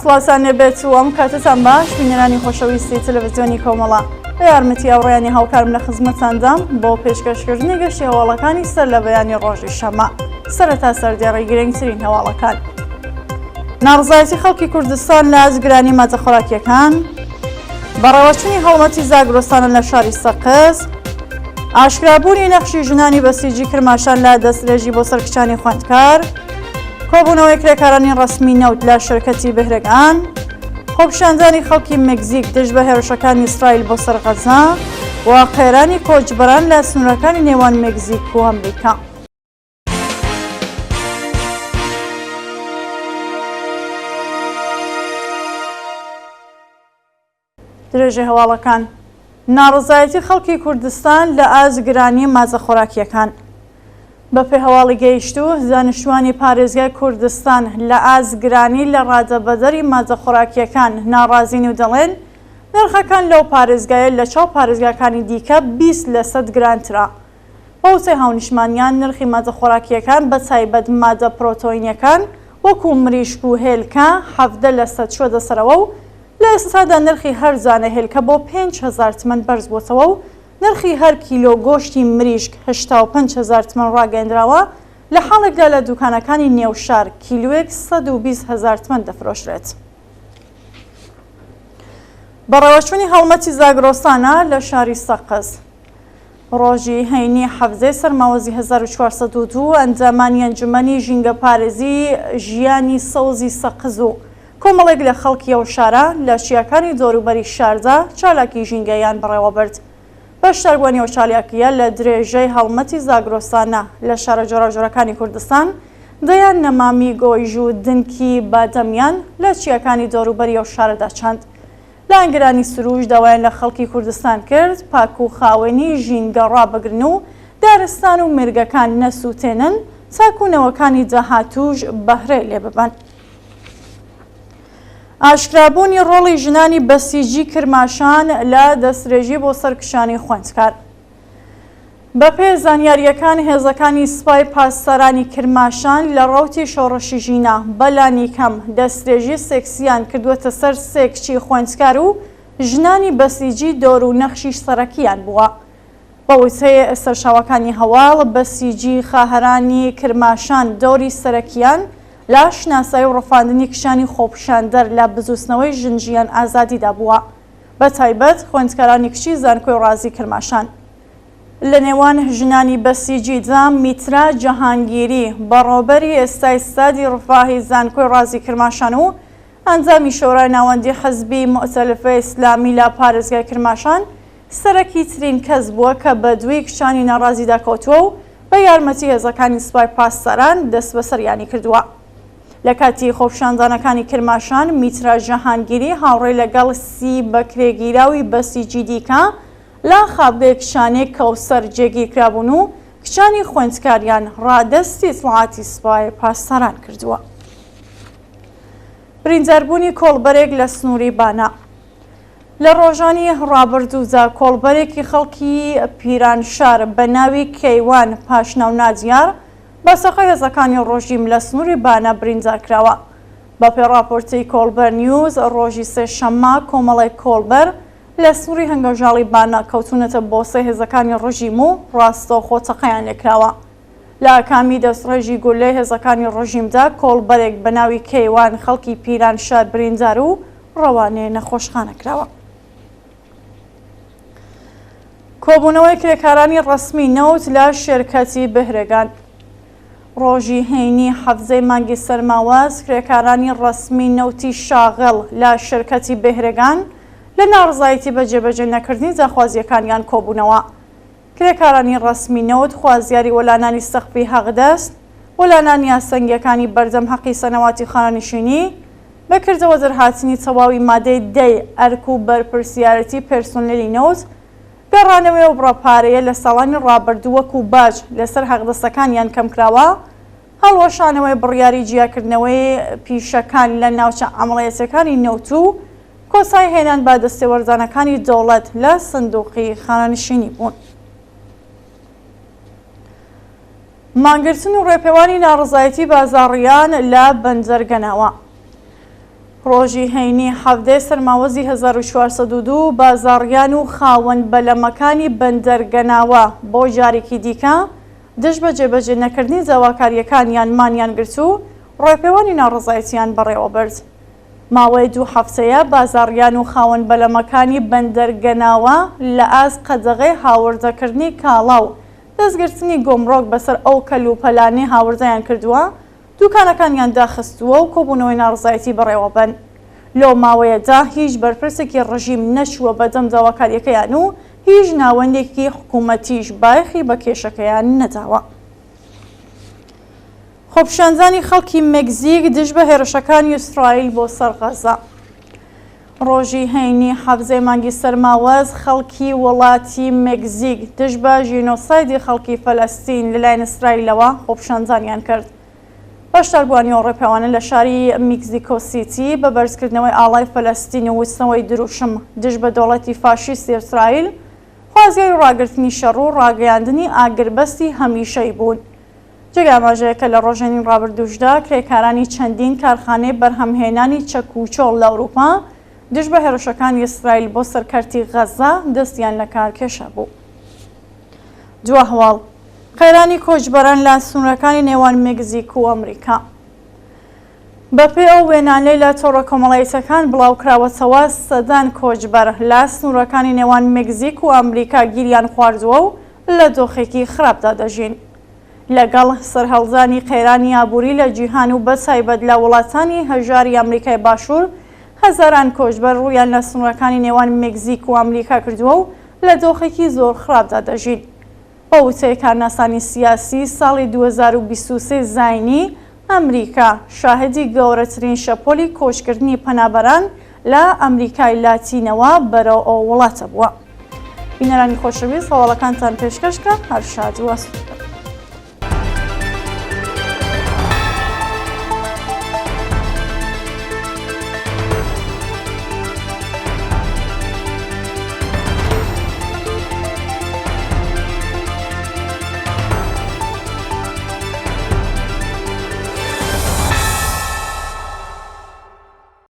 سڵاتان لێبێت و ئەم کاتتان باش بینەرانی خۆشەویستی تەلەڤیزیۆنی کۆمەڵە بە یارمەتی هاوڕێیانی هاوکارم لە خزمەتاندام بۆ پێشکەشکردنی گەشتی هەواڵەکانی سەر لە بەیانی ڕۆژی شەمە. سەرەتا سەردێڕی گرنگترین هەواڵەکان: ناڕزایەتی خەڵکی کوردستان لە ئازگرانی مادە خۆراکیەکان، بەڕێوەچوونی هەڵمەتی زاگرۆستانە لە شاری سەقز، ئاشکرابوونی نەخشی ژنانی بەسیجی کرماشان لە دەستدرێژی بۆ سەرکشانی خوێندکار، کۆبوونەوەی کرێکارانی ڕەسمی نەوت لە شەرکەتی بەهرەگان، خۆپیشاندانی خەڵکی مێکزیک دژ بە هێرشەکانی ئیسرائیل بۆ سەر غەزا و قەیرانی کۆچبەران لە سنوورەکانی نێوان مێکزیک و ئەمریکا. درێژەی هەواڵەکان: ناڕزایەتی خەڵکی کوردستان لە ئازگرانی مازە خۆراکیەکان. بەپێ هەواڵی گەیشتوو، زانیشتوانی پارێزگای کوردستان لە ئازگرانی لە ڕادەبەدەری مازە خۆراکیەکان ناڕازین و دەڵێن نرخەکان لەو پارێزگایە لە چاو پارێزگاکانی دیکە 20% گرانترا. بەوتەی هاونیشتمانیان نرخی مادە خۆراکیەکان بە تایبەت مادە پرۆتۆینەکان وەکو مریشک و هێلکە 17% شۆدە سەرەوە و لە ئێستادا نرخی هەر زانە هێلکە بۆ 5,000 تمەن بەرز بۆتەوە و نرخی هەر کیلۆ گۆشتی مریشک 85,000 تمەن ڕاگەیەندراوە. لە حاڵێکدا لە دوکانەکانی نێوشار کیلۆیەک 120,000 تمەن دەفرۆشرێت. بەڕێوەچوونی هەڵمەتی زاگرۆستانە لە شاری سەقز. ڕۆژی هەینی حەفزەی سەرماوەزی 1402 ئەنجامانی ئەنجومەنی ژینگە پارێزی ژیانی سەوزی سەقز و کۆمەڵێک لە خەڵکی ئەو شارە لە شیعەکانی دۆروبەری شاردا چالاکی ژینگەیان بەڕێوە برد. بەشداربوونی ئەو چالاکیە لە درێژەی هەڵمەتی زاگرۆستانە لە شارە جۆراوجۆرەکانی کوردستان دەیان نەمامی گۆیژ و دنکی بادەمیان لە چیەکانی دۆروبەری ئەو شارەدا چاند. لە ئەنگرانی سروش داوایان لە خەڵکی کوردستان کرد پاک و خاوێنی ژینگە ڕابگرن و دارستان و مێرگەکان نەسووتێنن تاکوونەوەکانی داهاتووش بەهرە لێ ببن. ئاشکرابوونی ڕۆڵی ژنانی بەسیجی کرماشان لە دەستدرێژی بۆ سەرکشانی خوێندکار. بەپێ زانیاریەکان هێزەکانی سوپای پاسدارانی کرماشان لە ڕەوتی شۆڕەشی ژینە بەلانی کەم دەستدرێژی سێکسیان کردووەتە سەر سێ کچی خوێندکار و ژنانی بەسیجی دۆر و نەخشیش سەرەکیان بووە. بە وتەی سەرچاوەکانی هەواڵ، بەسیجی خاهەرانی کرماشان دۆری سەرەکیان لە شناسایی و ڕەفاندنی کشانی خۆپیشاندەر لە بزوستنەوەی ژنجیان ئازادیدا بووە، بە تایبەت خوێندکارانی کچی زانکۆی ڕازی کرماشان. لە نێوان ژنانی بەسیجیدا میترا جەهانگیری بەڕێوەبەری ئێستای سادی ڕفاهی زانکۆی ڕازی کرماشان و ئەنجامی شۆرای ناوەندی حەزبی مؤتەلفە ئیسلامی لە پارێزگای کرماشان سەرەکی ترین کەس بووە کە بە دوێی کچانی ناڕازیدا کەوتووە و بە یارمەتی هێزەکانی سوپای پاسداران دەست بەسەریانی کردووە. لە کاتی خۆپیشاندانەکانی کرماشان، میترا جەهانگیری هاوڕێی لەگەڵ سی بەکرێگیراوی بەسیجی دیکە لە خابگەی کشانێک کەوسەر جێگیرکرابوون و کچانی خوێندکاریان ڕادەستی ئیتڵاعاتی سوپای پاسداران کردووە. برینداربوونی کۆڵبەرێک لە سنووری بانە. لە ڕۆژانی ڕابردوودا کۆڵبەرێکی خەڵکی پیرانشار بە ناوی کەیوان پاشناو نادیار بەسەقە هێزەکانی ڕۆژیم لە سنووری بانە بریندارکراوە. بەپێ راپۆرتی کۆڵبەر نیوز، ڕۆژی سێشەممە کۆمەڵی کۆڵبەر لە سنووری هەنگەوژاڵی بانە کەوتونەتە بۆسە هێزەکانی ڕۆژیم و ڕاستەوخۆ تەقەیان لێکراوە. لە ئاکامی دەستڕێژی گولەی هێزەکانی ڕۆژیمدا کۆڵبەرێک بە ناوی کەیوان خەڵکی پیرانشار بریندار و ڕەوانێ نەخۆشخانە کراوە. کۆبوونەوەی کرێکارانی ڕەسمی نەوت لە شێرکەتی بەهرەگان. ڕۆژی هەینی حەفزەی مانگی سەرماوەز کرێکارانی ڕەسمی نەوتی شاغڵ لە شێرکەتی بەهرەگان لە ناڕزایەتی بە جێبەجێ نەکردنی جاخوازیەکانیان کۆبوونەوە. کرێکارانی ڕەسمی نەوت خوازیاری وەلانانی سەقفی هەغدەست، وەلانانی یاسەنگیەکانی بەردەم حەقی سەنەواتی خانەنشینی، بەکردەوە دەرهاتنی تەواوی مادەی 10 ئەرک و بەرپرسیارەتی پێرسۆنێلی نەوت، گەڕانەوەی و بڕەپارەیە لە ساڵانی ڕابردوو وەکو باج لەسەر هەغدەستەکانیان کەمکراوە، هەڵوەشانەوەی بڕیاری جیاکردنەوەی پیشەکان لە ناوچە ئەمەڵەیەتەکانی نەوت و کۆسای هێنان با دەستێوەرزانەکانی دەوڵەت لە سندوقی خانەنشینی بوون. مانگرتن و ڕێپێوانی ناڕزایەتی بازاڕیان لە بەنجەرگەناوە. ڕۆژی هەینی حەڤدەی سەرماوەزی 1402 بازاڕیان و خاوەن بەلەمەکانی بەندەرگەناوە بۆ جارێکی دیکە دژ بە جێبەجێ نەکردنی جاواکاریەکانیان مانیان گرت و ڕێپێوانی ناڕزایەتیان بەڕێوە برد. ماوەی 2 هەفتەیە بازاڕیان و خاوەن بەلەمەکانی بەندەرگەناوە لە ئاست قەدەغەی هاوردەکردنی کاڵا و دەستگرتنی گۆمڕۆک بەسەر ئەو کەلوپەلانەی هاوردەیان کردووە دوکانەکانیان داخستووە و کۆبوونەوەی ناڕزایەتی بەڕێوە بن. لەو ماوەیەدا هیچ بەرپرسێکی ڕژیم نەچووە بەدەم داواکاریەکەیان و هیچ ناوەندێکی حکوومەتیش بایەخی بە کێشەکەیان نەداوە. خۆپیشاندانی خەڵکی مێکزیک دژ بە هێرشەکانی ئیسرائیل بۆ سەر غەزە. ڕۆژی هەینی حەڤزەی مانگی سەرماوەز خەڵکی وڵاتی مێکزیک دژ بە ژینۆسایدی خەڵکی فەلەستین لەلایەن ئیسرائیلەوە خۆپیشاندانیان کرد. بەشداربووانی ئەو ڕێپێوانە لە شاری میکزیکۆ سیتی بە بەرزکردنەوەی ئاڵای فەلەستین و وستنەوەی دروشم دژ بە دەوڵەتی فاشیستی ئیسرائیل خوازیاری ڕاگررتنی شەڕ و ڕاگەیاندنی ئاگربەستی هەمیشەی بوون. جێگە ئاماژەیەکە لە ڕۆژێنی ڕابردووشدا کرێکارانی چەندین کارخانەی بەرهەمهێنانی چەک و چۆڵ لە ئەوروپا دژ بە هێرشەکانی ئیسرائیل بۆ سەرکەرتی غەزە دەستیان لە کار کێشە بوو. دوا هەواڵ قەیرانی کۆچبەران لە سنوورەکانی نێوان مێکزیک و ئەمریکا. بەپێی ئەو وێنانەی لە تۆڕە کۆمەڵایەتیەکان بڵاوکراوەتەوە سەدان کۆچبەر لە سنوورەکانی نێوان مێکزیک و ئەمریکا گیریان خواردووە و لە دۆخێکی خراپدا دەژین. لەگەڵ سەرهەڵدانی قەیرانی ئابووری لە جیهان و بەتایبەت لە وڵاتانی هەژاری ئەمریکای باشوور هەزاران کۆچبەر ڕوویان لە سنوورەکانی نێوان مێکزیک و ئەمریکا کردووە و لە دۆخێکی زۆر خراپدا دەژین. بە وتەی کارناسانی سیاسی ساڵی 2023 زاینی ئەمریکا شاهدی گەورەترین شەپۆلی کۆچکردنی پەنابەران لە ئەمریکای لاتینەوە بەرەو ئەو وڵاتە بووە. بینەرانی خۆشەویست هەواڵەکانتان پێشکەشکە هەر شاد و